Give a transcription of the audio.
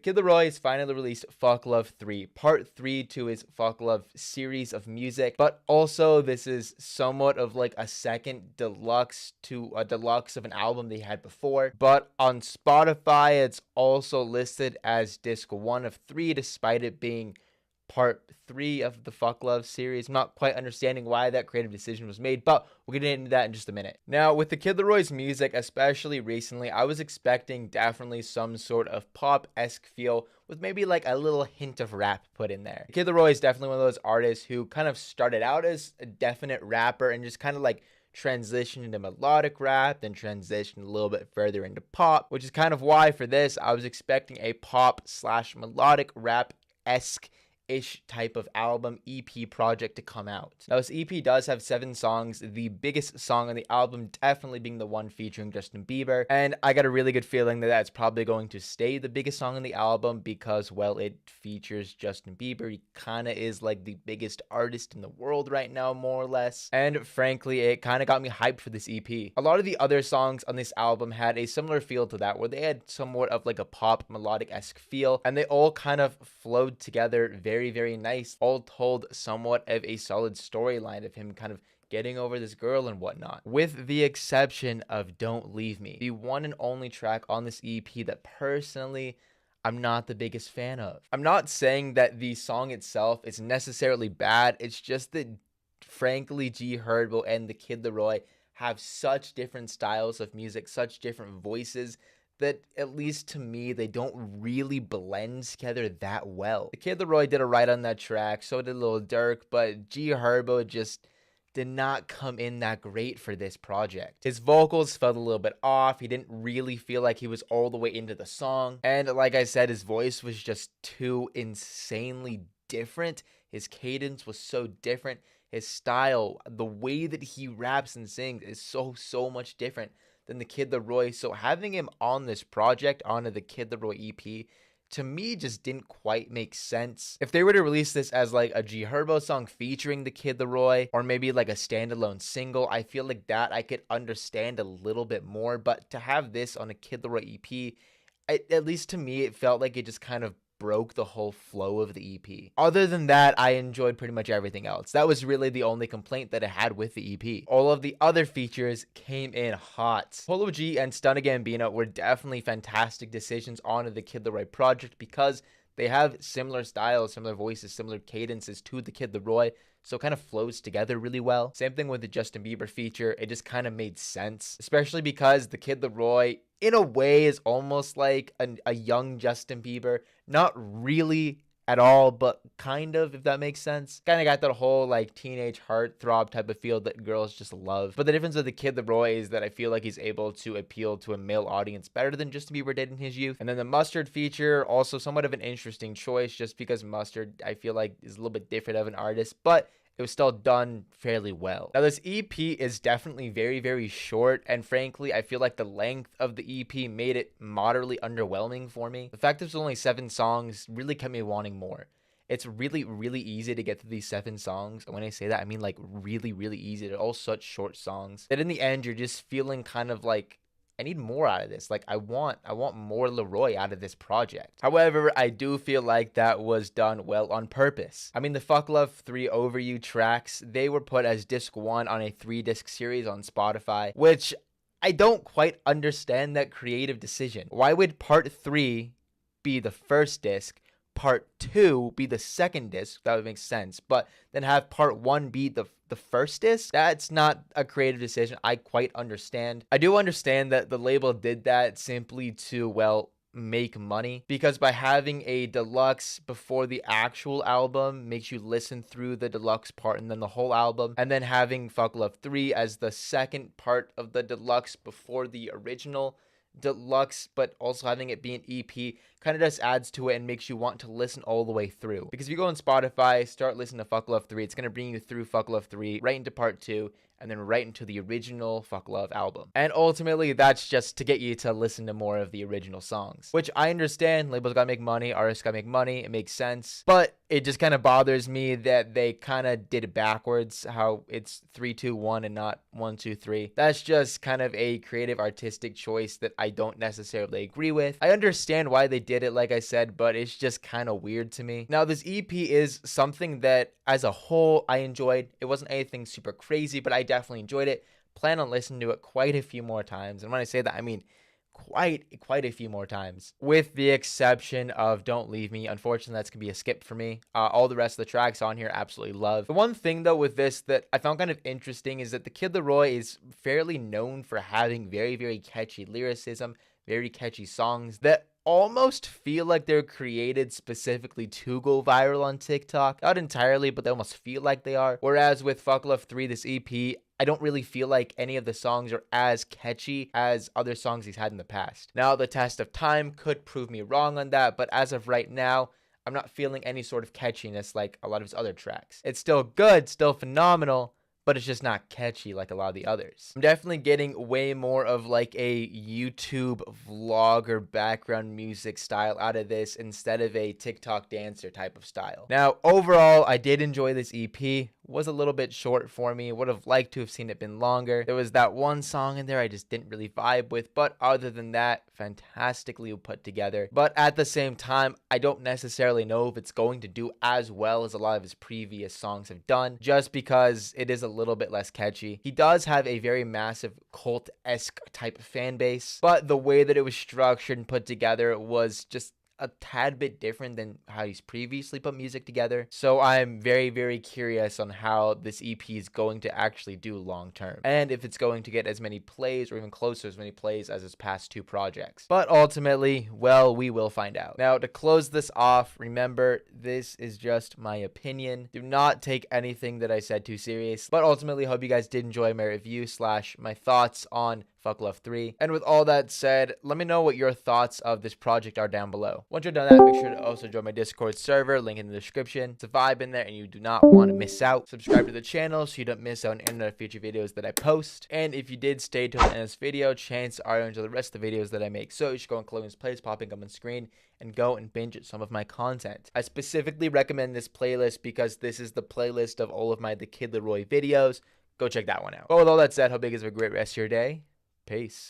Kid Laroi has finally released Fuck Love 3, part 3 to his Fuck Love series of music, but also this is somewhat of like a second deluxe to a deluxe of an album they had before, but on Spotify it's also listed as disc 1 of 3 despite it being part 3 of the Fuck Love series. I'm not quite understanding why that creative decision was made, but we'll get into that in just a minute. Now, with the Kid Laroi's music, especially recently, I was expecting definitely some sort of pop-esque feel with maybe like a little hint of rap put in there. Kid Laroi is definitely one of those artists who kind of started out as a definite rapper and just kind of like transitioned into melodic rap, then transitioned a little bit further into pop, which is kind of why for this, I was expecting a pop/melodic rap-esque type of album EP project to come out. Now this EP does have 7 songs, the biggest song on the album definitely being the one featuring Justin Bieber, and I got a really good feeling that that's probably going to stay the biggest song on the album because, well, it features Justin Bieber. He kind of is like the biggest artist in the world right now, more or less, and frankly it kind of got me hyped for this EP. A lot of the other songs on this album had a similar feel to that, where they had somewhat of like a pop melodic-esque feel, and they all kind of flowed together very nice, all told somewhat of a solid storyline of him kind of getting over this girl and whatnot, with the exception of Don't Leave Me, the one and only track on this EP that personally I'm not the biggest fan of. I'm not saying that the song itself is necessarily bad, it's just that frankly G Herbo and the Kid Laroi have such different styles of music, such different voices, that at least to me, they don't really blend together that well. The Kid Laroi did a right on that track, so did Lil Durk, but G Herbo just did not come in that great for this project. His vocals felt a little bit off, he didn't really feel like he was all the way into the song, and like I said, his voice was just too insanely different. His cadence was so different, his style, the way that he raps and sings is so much different than the Kid Laroi. So having him on this project, onto the Kid Laroi EP, to me just didn't quite make sense. If they were to release this as like a G Herbo song featuring the Kid Laroi, or maybe like a standalone single, I feel like that I could understand a little bit more. But to have this on a Kid Laroi EP, at least to me, it felt like it just kind of broke the whole flow of the EP. Other than that, I enjoyed pretty much everything else. That was really the only complaint that it had with the EP. All of the other features came in hot. Polo G and Stunna Gambino were definitely fantastic decisions onto the Kid Laroi project because they have similar styles, similar voices, similar cadences to the Kid Laroi, so it kind of flows together really well. Same thing with the Justin Bieber feature. It just kind of made sense, especially because the Kid Laroi, in a way, is almost like a young Justin Bieber. Not really at all, but kind of, if that makes sense. Kind of got that whole like teenage heartthrob type of feel that girls just love. But the difference with the Kid Laroi is that I feel like he's able to appeal to a male audience better than Justin Bieber did in his youth. And then the Mustard feature, also somewhat of an interesting choice, just because Mustard, I feel like, is a little bit different of an artist, but it was still done fairly well. Now this EP is definitely very short, and frankly I feel like the length of the EP made it moderately underwhelming for me. The fact there's only 7 songs really kept me wanting more. It's really easy to get to these 7 songs, and when I say that I mean like really easy. They're all such short songs that in the end you're just feeling kind of like, I need more out of this. Like I want more Laroi out of this project. However, I do feel like that was done well on purpose. I mean, the Fuck Love 3 Over You tracks, they were put as disc 1 on a 3-disc series on Spotify, which I don't quite understand that creative decision. Why would part 3 be the first disc, part 2 be the second disc? That would make sense. But then have part 1 be the first disc? That's not a creative decision I quite understand. I do understand that the label did that simply to, well, make money, because by having a deluxe before the actual album makes you listen through the deluxe part and then the whole album, and then having Fuck Love 3 as the second part of the deluxe before the original deluxe, but also having it be an EP kind of just adds to it and makes you want to listen all the way through. Because if you go on Spotify, start listening to Fuck Love 3, it's going to bring you through Fuck Love 3 right into part 2 and then right into the original Fuck Love album. And ultimately, that's just to get you to listen to more of the original songs, which I understand. Labels gotta make money, artists gotta make money, it makes sense. But it just kind of bothers me that they kind of did it backwards, how it's 3, 2, 1 and not 1, 2, 3. That's just kind of a creative artistic choice that I don't necessarily agree with. I understand why they did it, like I said, but it's just kind of weird to me. Now, this EP is something that as a whole I enjoyed. It wasn't anything super crazy, but I definitely enjoyed it. Plan on listening to it quite a few more times. And when I say that, I mean quite a few more times, with the exception of Don't Leave Me. Unfortunately, that's gonna be a skip for me. All the rest of the tracks on here absolutely love. The one thing though with this that I found kind of interesting is that the Kid Laroi is fairly known for having very catchy lyricism, very catchy songs that almost feel like they're created specifically to go viral on TikTok. Not entirely, but they almost feel like they are. Whereas with Fuck Love 3, this EP, I don't really feel like any of the songs are as catchy as other songs he's had in the past. Now, the test of time could prove me wrong on that, but as of right now, I'm not feeling any sort of catchiness like a lot of his other tracks. It's still good, still phenomenal, but it's just not catchy like a lot of the others. I'm definitely getting way more of like a YouTube vlog or background music style out of this instead of a TikTok dancer type of style. Now, overall, I did enjoy this EP. Was a little bit short for me. Would have liked to have seen it been longer. There was that one song in there I just didn't really vibe with, but other than that, fantastically put together. But at the same time, I don't necessarily know if it's going to do as well as a lot of his previous songs have done, just because it is a little bit less catchy. He does have a very massive cult-esque type fan base, but the way that it was structured and put together was just a tad bit different than how he's previously put music together. So I'm very curious on how this EP is going to actually do long term, and if it's going to get as many plays or even close to as many plays as his past two projects. But ultimately, well, we will find out. Now, to close this off, remember, this is just my opinion. Do not take anything that I said too serious, but ultimately hope you guys did enjoy my review / my thoughts on Fuck Love 3. And with all that said, let me know what your thoughts of this project are down below. Once you're done that, make sure to also join my Discord server, link in the description. It's a vibe in there and you do not want to miss out. Subscribe to the channel so you don't miss out on any of the future videos that I post. And if you did stay till the end of this video, chances are you enjoy the rest of the videos that I make. So you should go on Chloe's playlist popping up on screen and go and binge some of my content. I specifically recommend this playlist because this is the playlist of all of my The Kid Laroi videos. Go check that one out. But with all that said, hope you guys have a great rest of your day. Peace.